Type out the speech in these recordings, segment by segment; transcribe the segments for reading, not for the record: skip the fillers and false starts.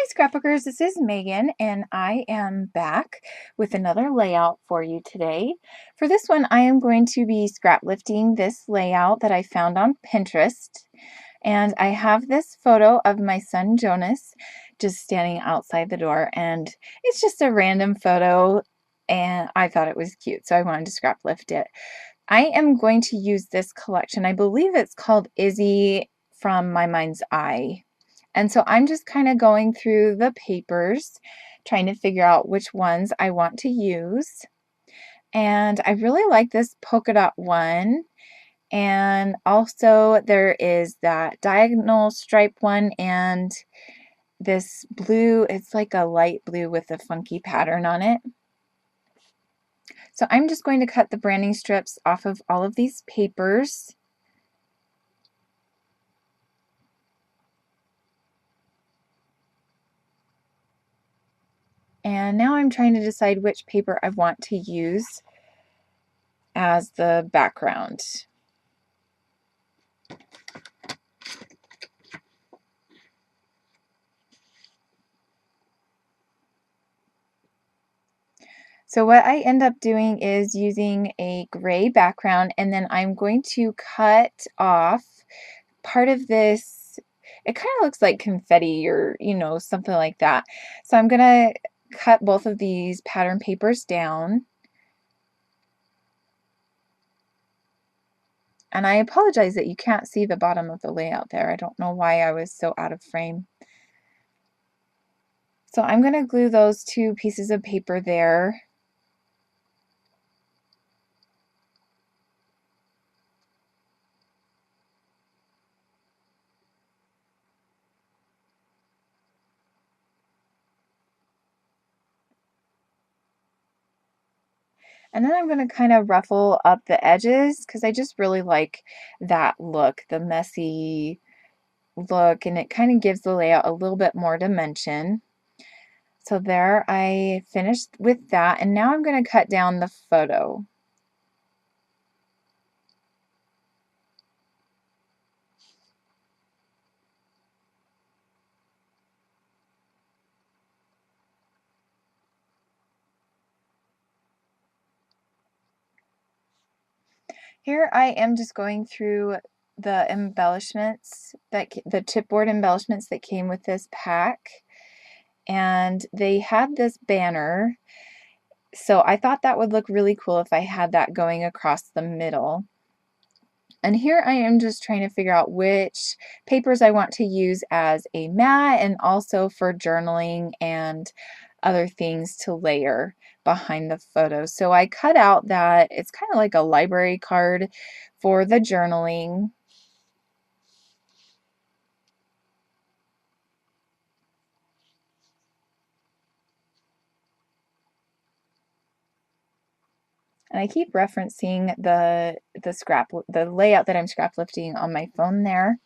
Scrapbookers, this is Megan and I am back with another layout for you today. For this one, I am going to be scrap lifting this layout that I found on Pinterest. And I have this photo of my son Jonas just standing outside the door, and it's just a random photo and I thought it was cute, so I wanted to scrap lift it. I am going to use this collection. I believe it's called Izzy from My Mind's Eye. And so I'm just kind of going through the papers, trying to figure out which ones I want to use. And I really like this polka dot one. And also there is that diagonal stripe one and this blue, it's like a light blue with a funky pattern on it. So I'm just going to cut the branding strips off of all of these papers. And now I'm trying to decide which paper I want to use as the background. So what I end up doing is using a gray background, and then I'm going to cut off part of this. It kind of looks like confetti or, something like that. So I'm going to cut both of these pattern papers down. And I apologize that you can't see the bottom of the layout there. I don't know why I was so out of frame. So I'm going to glue those two pieces of paper there. And then I'm going to kind of ruffle up the edges because I just really like that look, the messy look, and it kind of gives the layout a little bit more dimension. So there, I finished with that, and now I'm going to cut down the photo. Here I am just going through the embellishments, the chipboard embellishments that came with this pack, and they had this banner, so I thought that would look really cool if I had that going across the middle. And here I am just trying to figure out which papers I want to use as a mat and also for journaling and other things to layer behind the photo. So I cut out that, it's kind of like a library card for the journaling. And I keep referencing the layout that I'm scrap lifting on my phone there,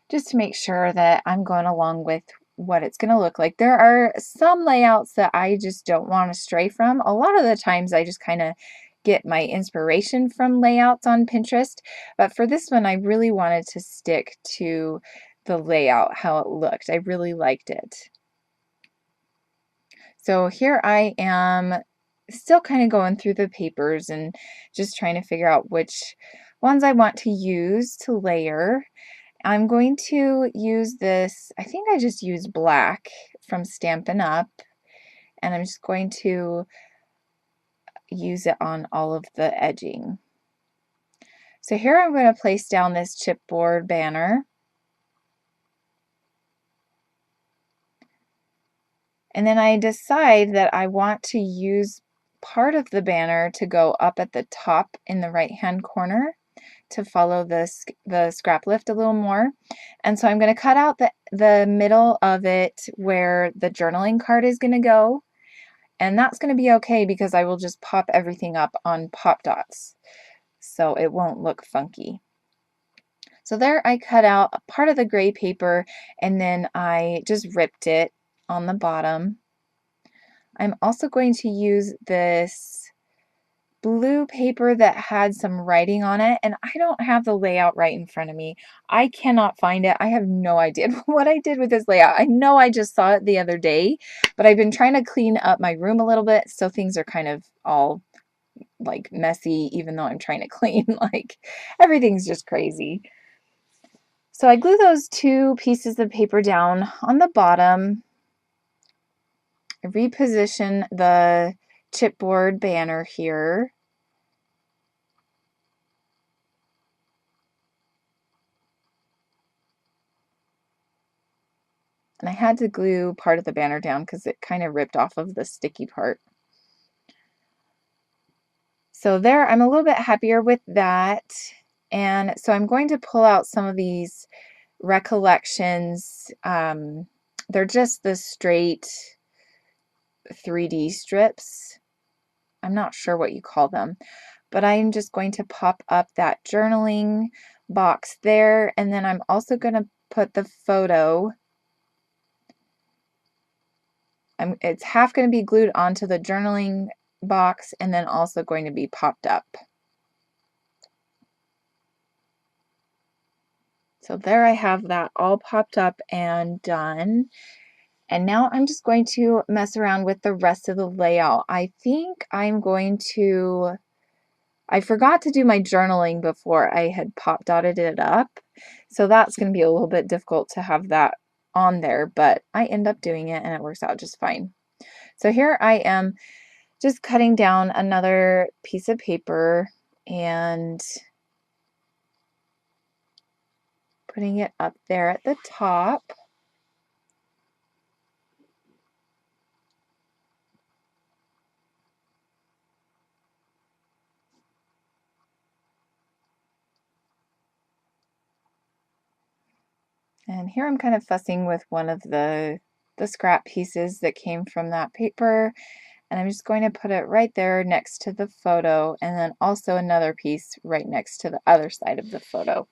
just to make sure that I'm going along with what it's going to look like. There are some layouts that I just don't want to stray from. A lot of the times I just kind of get my inspiration from layouts on Pinterest, but for this one I really wanted to stick to the layout, how it looked. I really liked it. So here I am still kind of going through the papers and just trying to figure out which ones I want to use to layer. I'm going to use this, I think I just used black from Stampin' Up, and I'm just going to use it on all of the edging. So here I'm going to place down this chipboard banner. And then I decide that I want to use part of the banner to go up at the top in the right hand corner to follow the scrap lift a little more. And so I'm going to cut out the middle of it where the journaling card is going to go. And that's going to be okay because I will just pop everything up on pop dots, so it won't look funky. So there I cut out a part of the gray paper and then I just ripped it on the bottom. I'm also going to use this blue paper that had some writing on it, and I don't have the layout right in front of me. I cannot find it. I have no idea what I did with this layout. I know I just saw it the other day, but I've been trying to clean up my room a little bit, so things are kind of all like messy, even though I'm trying to clean. Like everything's just crazy. So I glue those 2 pieces of paper down on the bottom. I reposition the chipboard banner here. And I had to glue part of the banner down because it kind of ripped off of the sticky part. So there, I'm a little bit happier with that. And so I'm going to pull out some of these recollections. They're just the straight 3D strips. I'm not sure what you call them, but I'm just going to pop up that journaling box there. And then I'm also going to put the photo. It's half going to be glued onto the journaling box and then also going to be popped up. So there I have that all popped up and done. And now I'm just going to mess around with the rest of the layout. I think I'm going to, I forgot to do my journaling before I had pop dotted it up. So that's going to be a little bit difficult to have that on there, but I end up doing it and it works out just fine. So here I am just cutting down another piece of paper and putting it up there at the top. And here I'm kind of fussing with one of the scrap pieces that came from that paper. And I'm just going to put it right there next to the photo, and then also another piece right next to the other side of the photo.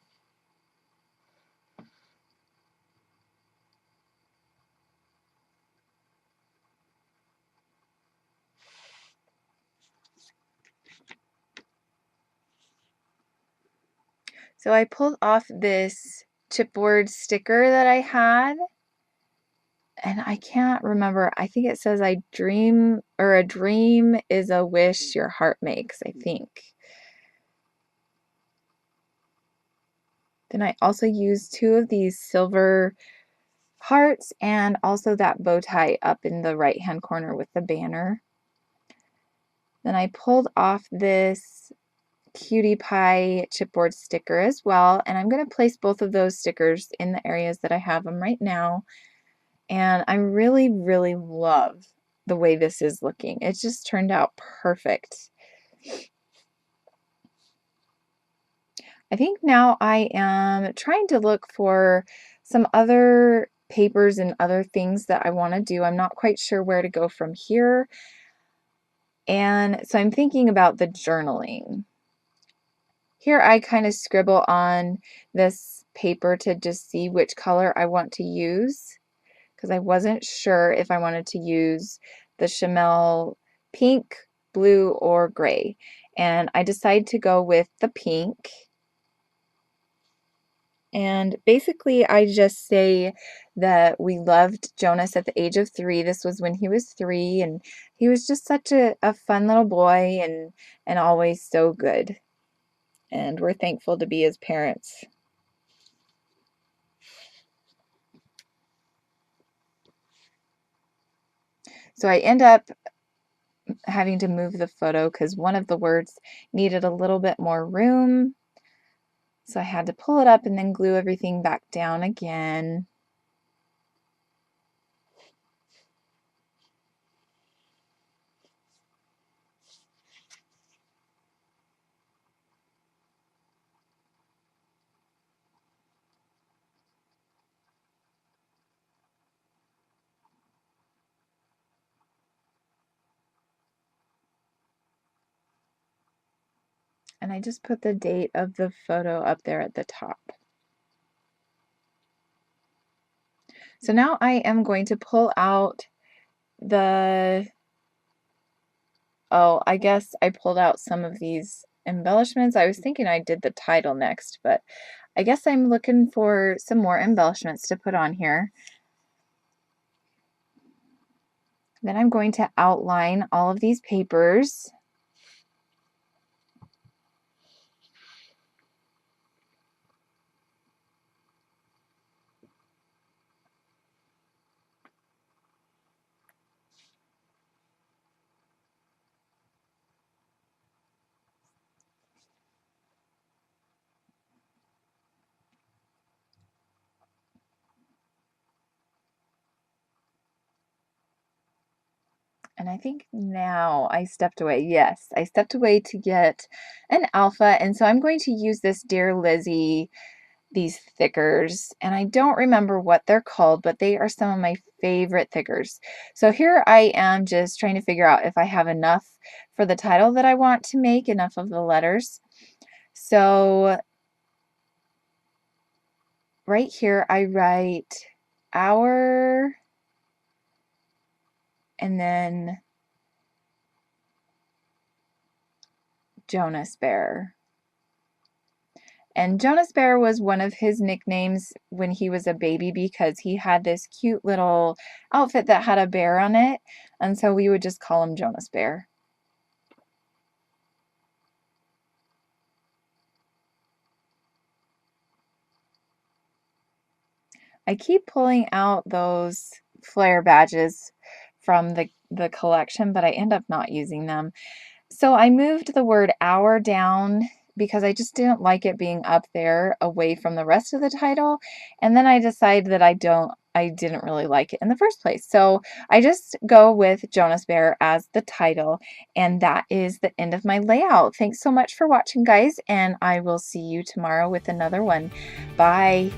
So I pulled off this chipboard sticker that I had, and I can't remember. I think it says I dream, or a dream is a wish your heart makes, I think. Then I also used 2 of these silver hearts and also that bow tie up in the right hand corner with the banner. Then I pulled off this cutie pie chipboard sticker as well, and I'm going to place both of those stickers in the areas that I have them right now. And I really, really love the way this is looking. It just turned out perfect. I think now I am trying to look for some other papers and other things that I want to do. I'm not quite sure where to go from here. And so I'm thinking about the journaling. Here I kind of scribble on this paper to just see which color I want to use, because I wasn't sure if I wanted to use the Chamel pink, blue, or gray. And I decided to go with the pink. And basically I just say that we loved Jonas at the age of 3. This was when he was 3, and he was just such a fun little boy and always so good. And we're thankful to be his parents. So I end up having to move the photo because one of the words needed a little bit more room. So I had to pull it up and then glue everything back down again. And I just put the date of the photo up there at the top. So now I am going to pull out the Oh, I guess I pulled out some of these embellishments. I was thinking I did the title next, but I guess I'm looking for some more embellishments to put on here. Then I'm going to outline all of these papers. And I think now I stepped away. Yes, I stepped away to get an alpha. And so I'm going to use this Dear Lizzie, these thickers. And I don't remember what they're called, but they are some of my favorite thickers. So here I am just trying to figure out if I have enough for the title that I want to make, enough of the letters. So right here I write our, and then Jonas Bear. And Jonas Bear was one of his nicknames when he was a baby because he had this cute little outfit that had a bear on it. And so we would just call him Jonas Bear. I keep pulling out those flare badges from the collection, but I end up not using them. So I moved the word our down because I just didn't like it being up there away from the rest of the title. And then I decided that I didn't really like it in the first place. So I just go with Jonas Bear as the title. And that is the end of my layout. Thanks so much for watching, guys. And I will see you tomorrow with another one. Bye.